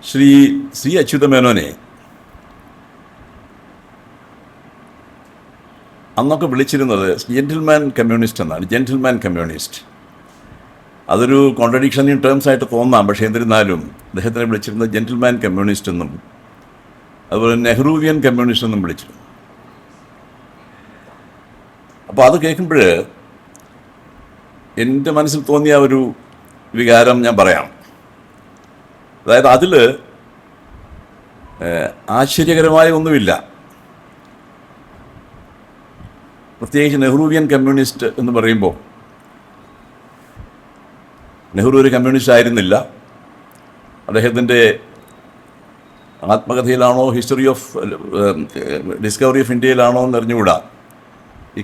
ശ്രീ അച്യുതമേനോനെ അന്നൊക്കെ വിളിച്ചിരുന്നത് gentleman communist എന്നാണ്. ജെന്റിൽമാൻ കമ്മ്യൂണിസ്റ്റ് അതൊരു കോൺട്രഡിക്ഷൻ ഇൻ ടേംസ് ആയിട്ട് തോന്നാം. പക്ഷേ എന്നിരുന്നാലും അദ്ദേഹത്തിനെ വിളിച്ചിരുന്നത് ജെന്റിൽമാൻ കമ്മ്യൂണിസ്റ്റ് എന്നും അതുപോലെ നെഹ്റൂവിയൻ കമ്മ്യൂണിസ്റ്റ് എന്നും വിളിച്ചിരുന്നു. അപ്പോൾ അത് കേൾക്കുമ്പോൾ എൻ്റെ മനസ്സിൽ തോന്നിയ ഒരു വികാരം ഞാൻ പറയാം. അതായത് അതിൽ ആശ്ചര്യകരമായ ഒന്നുമില്ല. പ്രത്യേകിച്ച് നെഹ്റൂവിയൻ കമ്മ്യൂണിസ്റ്റ് എന്ന് പറയുമ്പോൾ നെഹ്റു ഒരു കമ്മ്യൂണിസ്റ്റ് ആയിരുന്നില്ല. അദ്ദേഹത്തിൻ്റെ ആത്മകഥയിലാണോ ഡിസ്കവറി ഓഫ് ഇന്ത്യയിലാണോ എന്ന് അറിഞ്ഞുകൂടാ, ഈ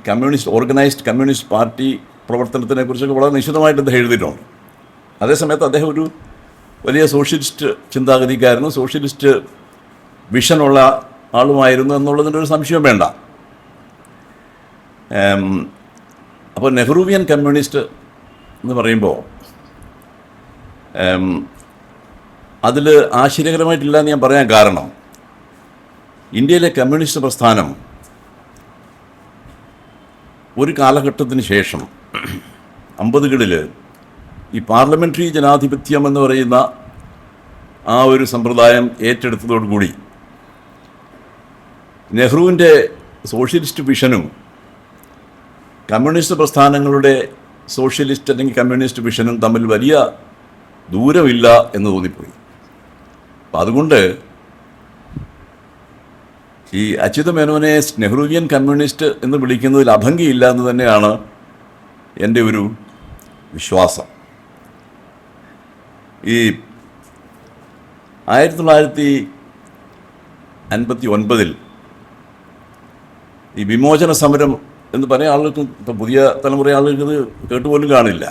ഓർഗനൈസ്ഡ് കമ്മ്യൂണിസ്റ്റ് പാർട്ടി പ്രവർത്തനത്തിനെ കുറിച്ചൊക്കെ വളരെ നിശിതമായിട്ട് അദ്ദേഹം എഴുതിയിട്ടുണ്ട്. അതേസമയത്ത് അദ്ദേഹം ഒരു വലിയ സോഷ്യലിസ്റ്റ് ചിന്താഗതിക്കാരനും സോഷ്യലിസ്റ്റ് വിഷനുള്ള ആളുമായിരുന്നു എന്നുള്ളതിൻ്റെ ഒരു സംശയം വേണ്ട. അപ്പോൾ നെഹ്റൂവിയൻ കമ്മ്യൂണിസ്റ്റ് എന്ന് പറയുമ്പോൾ അതിൽ ആശ്ചര്യകരമായിട്ടില്ല എന്ന് ഞാൻ പറയാൻ കാരണം, ഇന്ത്യയിലെ കമ്മ്യൂണിസ്റ്റ് പ്രസ്ഥാനം ഒരു കാലഘട്ടത്തിന് ശേഷം 50കളിൽ ഈ പാർലമെൻ്ററി ജനാധിപത്യം എന്ന് പറയുന്ന ആ ഒരു സമ്പ്രദായം ഏറ്റെടുത്തതോടുകൂടി നെഹ്റുവിൻ്റെ സോഷ്യലിസ്റ്റ് വിഷനും കമ്മ്യൂണിസ്റ്റ് പ്രസ്ഥാനങ്ങളുടെ സോഷ്യലിസ്റ്റ് അല്ലെങ്കിൽ കമ്മ്യൂണിസ്റ്റ് വിഷനും തമ്മിൽ വലിയ ദൂരമില്ല എന്ന് തോന്നിപ്പോയി. അപ്പം അതുകൊണ്ട് ഈ അച്യുതമേനോനെ നെഹ്റൂവിയൻ കമ്മ്യൂണിസ്റ്റ് എന്ന് വിളിക്കുന്നതിൽ അഭംഗിയില്ല എന്ന് തന്നെയാണ് എൻ്റെ ഒരു വിശ്വാസം. ഈ 1959 ഈ വിമോചന സമരം എന്ന് പറയുന്ന ആളുകൾക്ക്, ഇപ്പം പുതിയ തലമുറ ആളുകൾക്ക് ഇത് കേട്ടുപോലും കാണില്ല.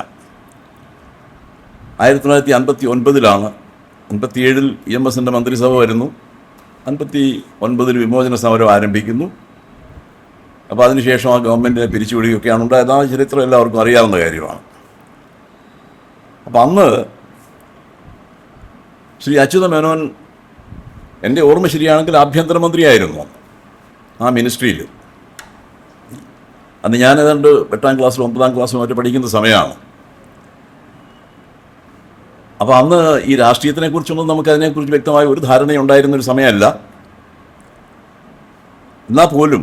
1959 57 EMSൻ്റെ മന്ത്രിസഭ വരുന്നു. 59 വിമോചന സമരം ആരംഭിക്കുന്നു. അപ്പോൾ അതിനുശേഷം ആ ഗവൺമെൻറ്റിനെ പിരിച്ചുവിടുകയൊക്കെയാണ് ഉണ്ടായത്. ആ ചരിത്രം എല്ലാവർക്കും അറിയാവുന്ന കാര്യമാണ്. അപ്പം അന്ന് ശ്രീ അച്യുതമേനോൻ, എൻ്റെ ഓർമ്മ ശരിയാണെങ്കിൽ ആഭ്യന്തരമന്ത്രിയായിരുന്നു ആ മിനിസ്ട്രിയിൽ. അന്ന് ഞാൻ ഏതാണ്ട് 8ാം ക്ലാസ്സിലും 9ാം ക്ലാസ്സിലും മറ്റും പഠിക്കുന്ന സമയമാണ്. അപ്പോൾ അന്ന് ഈ രാഷ്ട്രീയത്തിനെക്കുറിച്ചൊന്നും നമുക്കതിനെക്കുറിച്ച് വ്യക്തമായ ഒരു ധാരണയുണ്ടായിരുന്നൊരു സമയമല്ല. എന്നാൽ പോലും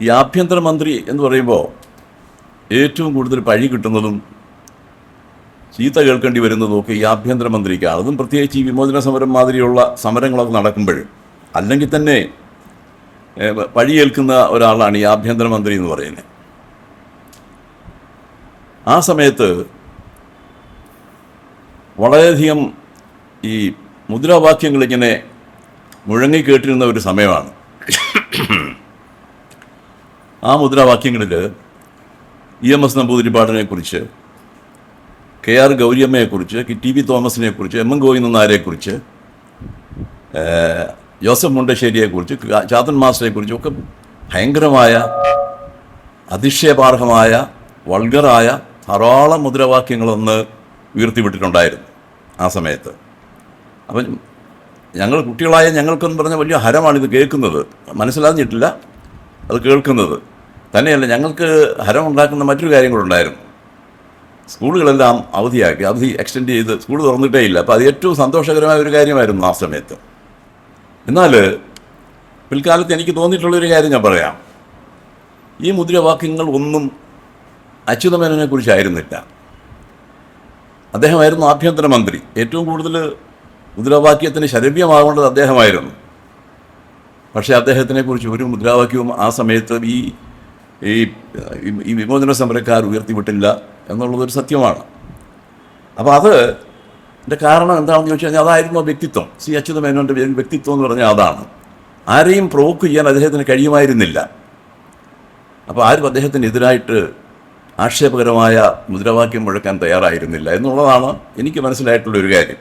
ഈ ആഭ്യന്തരമന്ത്രി എന്ന് പറയുമ്പോൾ ഏറ്റവും കൂടുതൽ പഴി കിട്ടുന്നതും ചീത്ത കേൾക്കേണ്ടി വരുന്നതും ഒക്കെ ഈ ആഭ്യന്തരമന്ത്രിക്കാണ്. അതും പ്രത്യേകിച്ച് ഈ വിമോചന സമരം മാതിരിയുള്ള സമരങ്ങളൊക്കെ നടക്കുമ്പോൾ അല്ലെങ്കിൽ തന്നെ പഴിയേൽക്കുന്ന ഒരാളാണ് ഈ ആഭ്യന്തരമന്ത്രി എന്ന് പറയുന്നത്. ആ സമയത്ത് വളരെയധികം ഈ മുദ്രാവാക്യങ്ങളിങ്ങനെ മുഴങ്ങിക്കേട്ടിരുന്ന ഒരു സമയമാണ്. ആ മുദ്രാവാക്യങ്ങളിൽ EMS നമ്പൂതിരിപ്പാടിനെക്കുറിച്ച്, KR ഗൗരിയമ്മയെക്കുറിച്ച്, TB തോമസിനെക്കുറിച്ച്, MM ഗോവിന്ദൻ നായരെക്കുറിച്ച്, ജോസഫ് മുണ്ടശ്ശേരിയെക്കുറിച്ച്, ചാത്തൻ മാസ്റ്ററെക്കുറിച്ചും ഒക്കെ ഭയങ്കരമായ അതിശയപാർഹമായ വൾഗറായ ധാരാളം മുദ്രാവാക്യങ്ങളൊന്ന് ഉയർത്തിവിട്ടിട്ടുണ്ടായിരുന്നു ആ സമയത്ത്. അപ്പം ഞങ്ങൾ കുട്ടികളായ ഞങ്ങൾക്കെന്ന് പറഞ്ഞാൽ വലിയ ഹരമാണിത് കേൾക്കുന്നത്. മനസ്സിലാഞ്ഞിട്ടില്ല അത് കേൾക്കുന്നത്. തന്നെയല്ല, ഞങ്ങൾക്ക് ഹരമുണ്ടാക്കുന്ന മറ്റൊരു കാര്യങ്ങളുണ്ടായിരുന്നു. സ്കൂളുകളെല്ലാം അവധി എക്സ്റ്റെൻഡ് ചെയ്ത് സ്കൂൾ തുറന്നിട്ടേ ഇല്ല. അപ്പോൾ അത് ഏറ്റവും സന്തോഷകരമായ ഒരു കാര്യമായിരുന്നു ആ സമയത്ത്. എന്നാൽ പിൽക്കാലത്ത് എനിക്ക് തോന്നിയിട്ടുള്ളൊരു കാര്യം ഞാൻ പറയാം. ഈ മുദ്രാവാക്യങ്ങൾ ഒന്നും അച്യുതമേനോനെ കുറിച്ചായിരുന്നില്ല. അദ്ദേഹമായിരുന്നു ആഭ്യന്തരമന്ത്രി. ഏറ്റവും കൂടുതൽ മുദ്രാവാക്യത്തിന് ശരവ്യമാകേണ്ടത് അദ്ദേഹമായിരുന്നു. പക്ഷേ അദ്ദേഹത്തിനെക്കുറിച്ച് ഒരു മുദ്രാവാക്യവും ആ സമയത്ത് ഈ വിമോചന സമരക്കാർ ഉയർത്തിവിട്ടില്ല എന്നുള്ളതൊരു സത്യമാണ്. അപ്പോൾ അതിൻ്റെ കാരണം എന്താണെന്ന് ചോദിച്ചു കഴിഞ്ഞാൽ അതായിരുന്നു വ്യക്തിത്വം. ശ്രീ അച്യുതമേനോൻ്റെ വ്യക്തിത്വം എന്ന് പറഞ്ഞാൽ അതാണ്. ആരെയും പ്രൊവോക്ക് ചെയ്യാൻ അദ്ദേഹത്തിന് കഴിയുമായിരുന്നില്ല. അപ്പോൾ ആരും അദ്ദേഹത്തിനെതിരായിട്ട് ആക്ഷേപകരമായ മുദ്രാവാക്യം മുഴക്കാൻ തയ്യാറായിരുന്നില്ല എന്നുള്ളതാണ് എനിക്ക് മനസ്സിലായിട്ടുള്ളൊരു കാര്യം.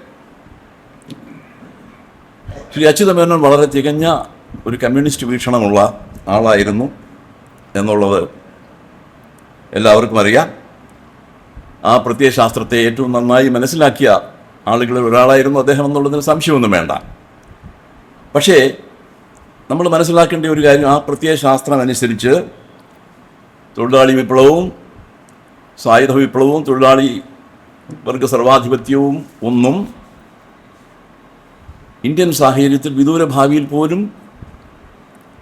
ശ്രീ അച്യുതമേനോൻ വളരെ തികഞ്ഞ ഒരു കമ്മ്യൂണിസ്റ്റ് വീക്ഷണമുള്ള ആളായിരുന്നു എന്നുള്ളത് എല്ലാവർക്കും അറിയാം. ആ പ്രത്യയശാസ്ത്രത്തെ ഏറ്റവും നന്നായി മനസ്സിലാക്കിയ ആളുകളിൽ ഒരാളായിരുന്നു അദ്ദേഹം എന്നുള്ളതിന് സംശയമൊന്നും വേണ്ട. പക്ഷേ നമ്മൾ മനസ്സിലാക്കേണ്ട ഒരു കാര്യം, ആ പ്രത്യയ ശാസ്ത്രം അനുസരിച്ച് തൊഴിലാളി വിപ്ലവവും സായുധ വിപ്ലവവും തൊഴിലാളി വർഗ സർവാധിപത്യവും ഒന്നും ഇന്ത്യൻ സാഹചര്യത്തിൽ വിദൂര ഭാവിയിൽ പോലും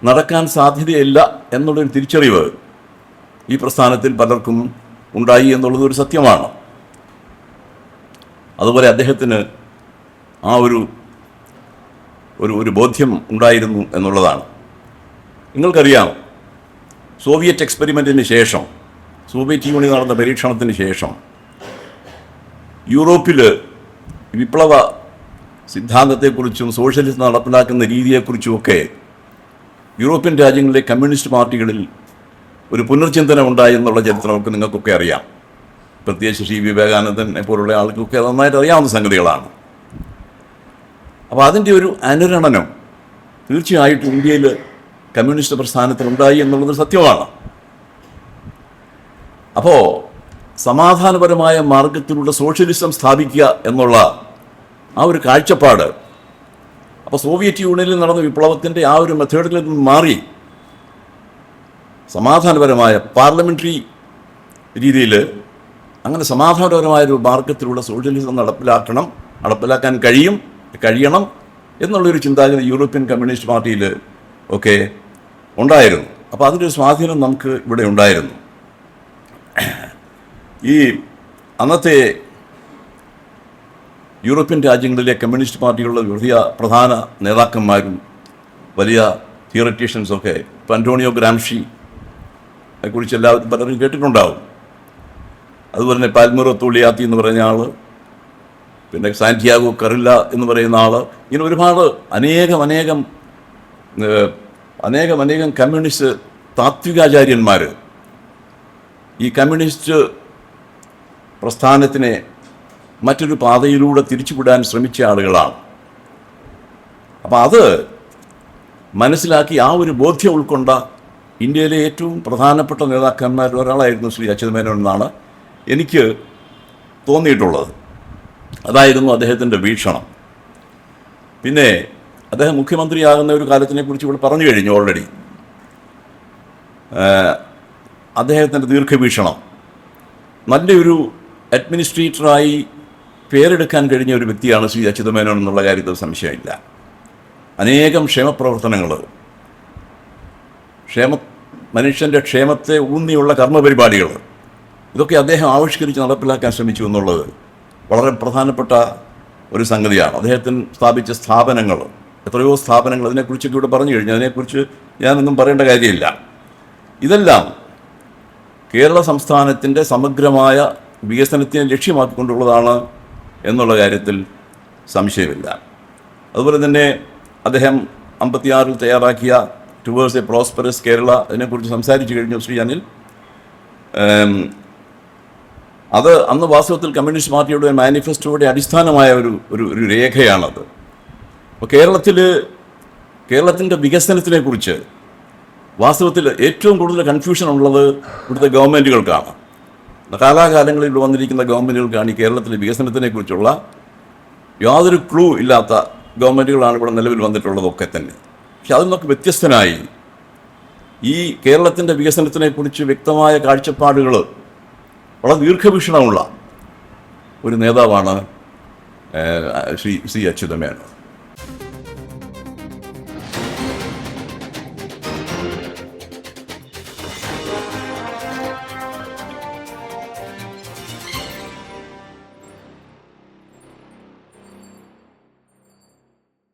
നടക്കാൻ സാധ്യതയില്ല എന്നുള്ളൊരു തിരിച്ചറിവ് ഈ പ്രസ്ഥാനത്തിൽ പലർക്കും ഉണ്ടായി എന്നുള്ളത് ഒരു സത്യമാണ്. അതുപോലെ അദ്ദേഹത്തിന് ആ ഒരു ബോധ്യം ഉണ്ടായിരുന്നു എന്നുള്ളതാണ്. നിങ്ങൾക്കറിയാം, സോവിയറ്റ് എക്സ്പെരിമെൻറ്റിന് ശേഷം, സോവിയറ്റ് യൂണിയൻ നടന്ന പരീക്ഷണത്തിന് ശേഷം യൂറോപ്പിൽ വിപ്ലവ സിദ്ധാന്തത്തെക്കുറിച്ചും സോഷ്യലിസം നടപ്പിലാക്കുന്ന രീതിയെക്കുറിച്ചുമൊക്കെ യൂറോപ്യൻ രാജ്യങ്ങളിലെ കമ്മ്യൂണിസ്റ്റ് പാർട്ടികളിൽ ഒരു പുനർചിന്തനം ഉണ്ടായി എന്നുള്ള ചരിത്രമൊക്കെ നിങ്ങൾക്കൊക്കെ അറിയാം. പ്രത്യേകിച്ച് ശ്രീ വിവേകാനന്ദനെ പോലുള്ള ആൾക്കൊക്കെ നന്നായിട്ട് അറിയാവുന്ന സംഗതികളാണ്. അപ്പോൾ അതിൻ്റെ ഒരു അനുരണനം തീർച്ചയായിട്ടും ഇന്ത്യയിൽ കമ്മ്യൂണിസ്റ്റ് പ്രസ്ഥാനത്തിനുണ്ടായി എന്നുള്ളത് സത്യമാണ്. അപ്പോൾ സമാധാനപരമായ മാർഗത്തിലൂടെ സോഷ്യലിസം സ്ഥാപിക്കുക എന്നുള്ള ആ ഒരു കാഴ്ചപ്പാട്, അപ്പോൾ സോവിയറ്റ് യൂണിയനിൽ നടന്ന വിപ്ലവത്തിൻ്റെ ആ ഒരു മെത്തേഡിൽ നിന്ന് മാറി സമാധാനപരമായ പാർലമെൻ്ററി രീതിയിൽ അങ്ങനെ സമാധാനപരമായൊരു മാർഗത്തിലൂടെ സോഷ്യലിസം നടപ്പിലാക്കാൻ കഴിയണം എന്നുള്ളൊരു ചിന്താഗതി യൂറോപ്യൻ കമ്മ്യൂണിസ്റ്റ് പാർട്ടിയിൽ ഒക്കെ ഉണ്ടായിരുന്നു. അപ്പോൾ അതിൻ്റെ ഒരു സ്വാധീനം നമുക്ക് ഇവിടെ ഉണ്ടായിരുന്നു. ഈ അന്നത്തെ യൂറോപ്യൻ രാജ്യങ്ങളിലെ കമ്മ്യൂണിസ്റ്റ് പാർട്ടികളുടെ വലിയ പ്രധാന നേതാക്കന്മാരും വലിയ തിയററ്റീഷ്യൻസൊക്കെ, ഇപ്പോൾ അന്റോണിയോ ഗ്രാംഷി കുറിച്ച് എല്ലാവരും പലരും കേട്ടിട്ടുണ്ടാവും. അതുപോലെ തന്നെ പാൽമിറോ തോളിയാത്തി എന്ന് പറയുന്ന ആൾ, പിന്നെ സാന്റിയാഗോ കറില്ല എന്ന് പറയുന്ന ആൾ, ഇങ്ങനെ ഒരുപാട് അനേകം കമ്മ്യൂണിസ്റ്റ് താത്വികാചാര്യന്മാർ ഈ കമ്മ്യൂണിസ്റ്റ് പ്രസ്ഥാനത്തിനെ മറ്റൊരു പാതയിലൂടെ തിരിച്ചുവിടാൻ ശ്രമിച്ച ആളുകളാണ്. അപ്പോൾ അത് മനസ്സിലാക്കി ആ ഒരു ബോധ്യം ഉൾക്കൊണ്ട ഇന്ത്യയിലെ ഏറ്റവും പ്രധാനപ്പെട്ട നേതാക്കന്മാരിൽ ഒരാളായിരുന്നു ശ്രീ അച്യുതമേനോൻ എന്നാണ് എനിക്ക് തോന്നിയിട്ടുള്ളത്. അതായിരുന്നു അദ്ദേഹത്തിൻ്റെ വീക്ഷണം. പിന്നെ അദ്ദേഹം മുഖ്യമന്ത്രിയാകുന്ന ഒരു കാലത്തിനെക്കുറിച്ച് ഇവിടെ പറഞ്ഞു കഴിഞ്ഞു ഓൾറെഡി. അദ്ദേഹത്തിൻ്റെ ദീർഘവീക്ഷണം, നല്ലൊരു അഡ്മിനിസ്ട്രേറ്ററായി പേരെടുക്കാൻ കഴിഞ്ഞ ഒരു വ്യക്തിയാണ് ശ്രീ അച്യുതമേനോൻ എന്നുള്ള കാര്യത്തിൽ സംശയമില്ല. അനേകം ക്ഷേമപ്രവർത്തനങ്ങൾ, മനുഷ്യൻ്റെ ക്ഷേമത്തെ ഊന്നിയുള്ള കർമ്മപരിപാടികൾ, ഇതൊക്കെ അദ്ദേഹം ആവിഷ്കരിച്ച് നടപ്പിലാക്കാൻ ശ്രമിച്ചു എന്നുള്ളത് വളരെ പ്രധാനപ്പെട്ട ഒരു സംഗതിയാണ്. അദ്ദേഹത്തിന് സ്ഥാപിച്ച സ്ഥാപനങ്ങൾ, എത്രയോ സ്ഥാപനങ്ങൾ, അതിനെക്കുറിച്ചൊക്കെ ഇവിടെ പറഞ്ഞു കഴിഞ്ഞു. അതിനെക്കുറിച്ച് ഞാനൊന്നും പറയേണ്ട കാര്യമില്ല. ഇതെല്ലാം കേരള സംസ്ഥാനത്തിൻ്റെ സമഗ്രമായ വികസനത്തിനെ ലക്ഷ്യമാക്കിക്കൊണ്ടുള്ളതാണ് എന്നുള്ള കാര്യത്തിൽ സംശയമില്ല. അതുപോലെ തന്നെ അദ്ദേഹം 56 തയ്യാറാക്കിയ ടുവേഴ്സ് എ പ്രോസ്പെറസ് കേരള, അതിനെക്കുറിച്ച് സംസാരിച്ചു കഴിഞ്ഞു ശ്രീ അനിൽ. അത് അന്ന് വാസ്തവത്തിൽ കമ്മ്യൂണിസ്റ്റ് പാർട്ടിയുടെ മാനിഫെസ്റ്റോയുടെ അടിസ്ഥാനമായ ഒരു രേഖയാണത്. അപ്പോൾ കേരളത്തിൻ്റെ വികസനത്തിനെക്കുറിച്ച് വാസ്തവത്തിൽ ഏറ്റവും കൂടുതൽ കൺഫ്യൂഷൻ ഉള്ളത് ഇവിടുത്തെ ഗവൺമെൻറ്റുകൾക്കാണ്. കാലാകാലങ്ങളിൽ വന്നിരിക്കുന്ന ഗവൺമെൻറ്റുകൾക്കാണ് ഈ കേരളത്തിലെ വികസനത്തിനെക്കുറിച്ചുള്ള യാതൊരു ക്ലൂ ഇല്ലാത്ത ഗവൺമെൻറ്റുകളാണ് ഇവിടെ നിലവിൽ വന്നിട്ടുള്ളതൊക്കെ തന്നെ. പക്ഷെ അതിൽ നിന്നൊക്കെ വ്യത്യസ്തനായി ഈ കേരളത്തിൻ്റെ വികസനത്തിനെക്കുറിച്ച് വ്യക്തമായ കാഴ്ചപ്പാടുകൾ, വളരെ ദീർഘവീക്ഷണമുള്ള ഒരു നേതാവാണ് ശ്രീ അച്യുതമേനോൻ.